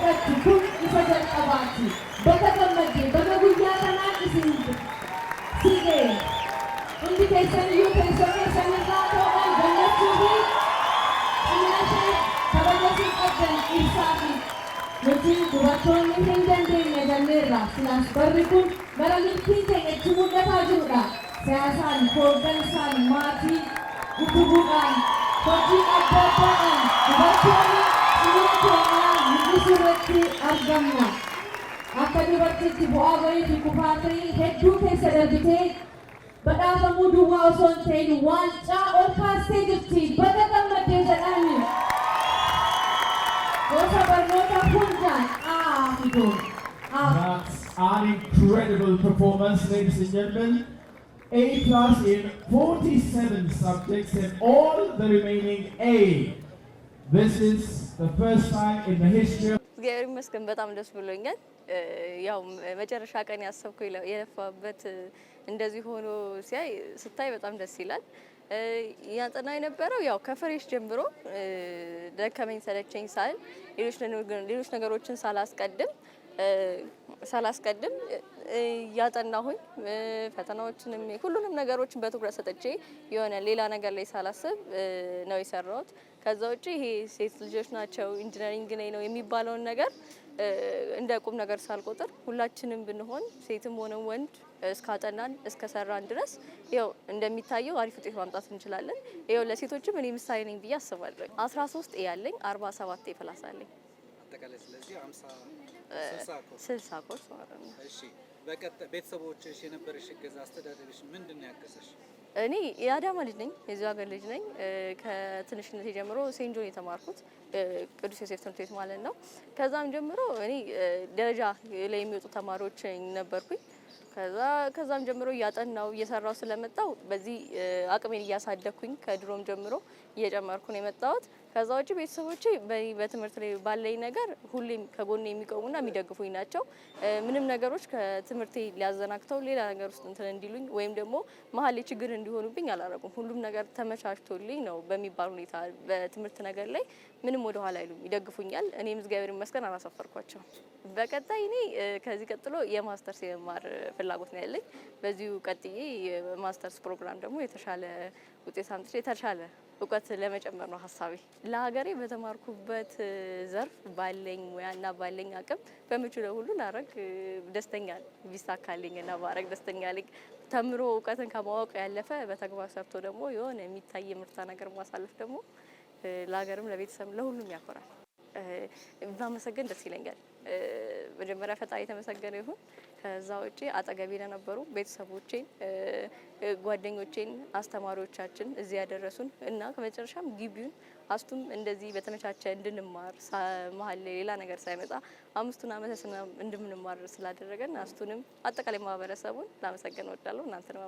irratti kun isa jalqabaati. Bakka gammadde bakka guyyaa kanaa isin siigee hundi keessaniyyuu teessoo keessanirraa ta'uudhaan gammachuu fi xinnaashee kabaja isin qabdan ibsaa fi nuti dubartoonni hin dandeenye jenneerra. Silaas barri kun bara milkiin keenya itti mul'ataa jirudha. Siyaasaan, hooggansaan, maatii utubuudhaan, hojii adda addaadhaan dubartoonni sirna keenyaa mul'isuu irratti argamna. Akka dubartiitti bu'aa bahii fi kufaatii hedduu keessa darbitee badhaafamuu duwwaa osoo hin ta'in waancaa ol kaastee jirti. Bakka gammaddee jedhani gosa barnoota hundaan fiduu. That's an incredible performance, ladies and gentlemen. A+ in 47 subjects and all the remaining A. This is the first time in the history of እግዚአብሔር ይመስገን በጣም ደስ ብሎኛል። ያው መጨረሻ ቀን ያሰብኩኝ የለፋበት እንደዚህ ሆኖ ስታይ በጣም ደስ ይላል። ያጠና የነበረው ያው ከፍሬሽ ጀምሮ ደከመኝ ሰለቸኝ ሳል ሌሎች ነገሮችን ሳላስቀድም ያጠናሁኝ ፈተናዎችንም ሁሉንም ነገሮችን በትኩረት ሰጥቼ የሆነ ሌላ ነገር ላይ ሳላስብ ነው የሰራሁት። ከዛ ውጪ ይሄ ሴት ልጆች ናቸው ኢንጂነሪንግ ነው የሚባለውን ነገር እንደ ቁም ነገር ሳልቆጥር ሁላችንም ብንሆን ሴትም ሆነ ወንድ እስካጠናን እስከሰራን ድረስ ያው እንደሚታየው አሪፍ ውጤት ማምጣት እንችላለን። ያው ለሴቶችም እኔ ምሳሌ ነኝ ብዬ አስባለሁ። 13 ያለኝ 47 ፕላስ አለኝ። አጠቃላይ ስለዚህ 60 ኮርስ ማለት ነው። እሺ ቤተሰቦችሽ የነበረሽ እገዛ አስተዳደርሽ ምንድን ነው ያገዘሽ? እኔ የአዳማ ልጅ ነኝ፣ የዚህ ሀገር ልጅ ነኝ። ከትንሽነቴ ጀምሮ ሴንት ጆን የተማርኩት ቅዱስ ዮሴፍ ትምህርት ቤት ማለት ነው። ከዛም ጀምሮ እኔ ደረጃ ላይ የሚወጡ ተማሪዎች ነበርኩኝ። ከዛም ጀምሮ እያጠናው እየሰራው ስለመጣው በዚህ አቅሜን እያሳደኩኝ ከድሮም ጀምሮ እየጨመርኩ ነው የመጣሁት። ከዛ ውጪ ቤተሰቦቼ በትምህርት ላይ ባለኝ ነገር ሁሌም ከጎኔ የሚቆሙና የሚደግፉኝ ናቸው። ምንም ነገሮች ከትምህርቴ ሊያዘናግተው ሌላ ነገር ውስጥ እንትን እንዲሉኝ ወይም ደግሞ መሀል ላይ ችግር እንዲሆኑብኝ አላረጉም። ሁሉም ነገር ተመቻችቶልኝ ነው በሚባል ሁኔታ በትምህርት ነገር ላይ ምንም ወደ ኋላ አይሉም፣ ይደግፉኛል። እኔም እግዚአብሔር ይመስገን አላሳፈርኳቸው። በቀጣይ እኔ ከዚህ ቀጥሎ የማስተርስ የመማር ፍላጎት ነው ያለኝ። በዚሁ ቀጥዬ የማስተርስ ፕሮግራም ደግሞ የተሻለ ውጤት አምጥቼ የተሻለ እውቀት ለመጨመር ነው ሀሳቤ። ለሀገሬ በተማርኩበት ዘርፍ ባለኝ ሙያና ባለኝ አቅም በምችለው ሁሉ ላረግ ደስተኛ ቢሳካልኝ እና ባረግ ደስተኛ ነኝ። ተምሮ እውቀትን ከማወቅ ያለፈ በተግባር ሰርቶ ደግሞ የሆነ የሚታይ ምርታ ነገር ማሳለፍ ደግሞ ለሀገርም ለቤተሰብ ለሁሉም ያኮራል። ባመሰገን ደስ ይለኛል። መጀመሪያ ፈጣሪ የተመሰገነ ይሁን። ከዛ ውጪ አጠገቤ ለነበሩ ቤተሰቦቼን፣ ጓደኞቼን፣ አስተማሪዎቻችን እዚህ ያደረሱን እና ከመጨረሻም ግቢውን አስቱም እንደዚህ በተመቻቸ እንድንማር መሀል ላይ ሌላ ነገር ሳይመጣ 5 ዓመት እንድንማር ስላደረገን አስቱንም አጠቃላይ ማህበረሰቡን ላመሰግን እወዳለሁ። እናንተንም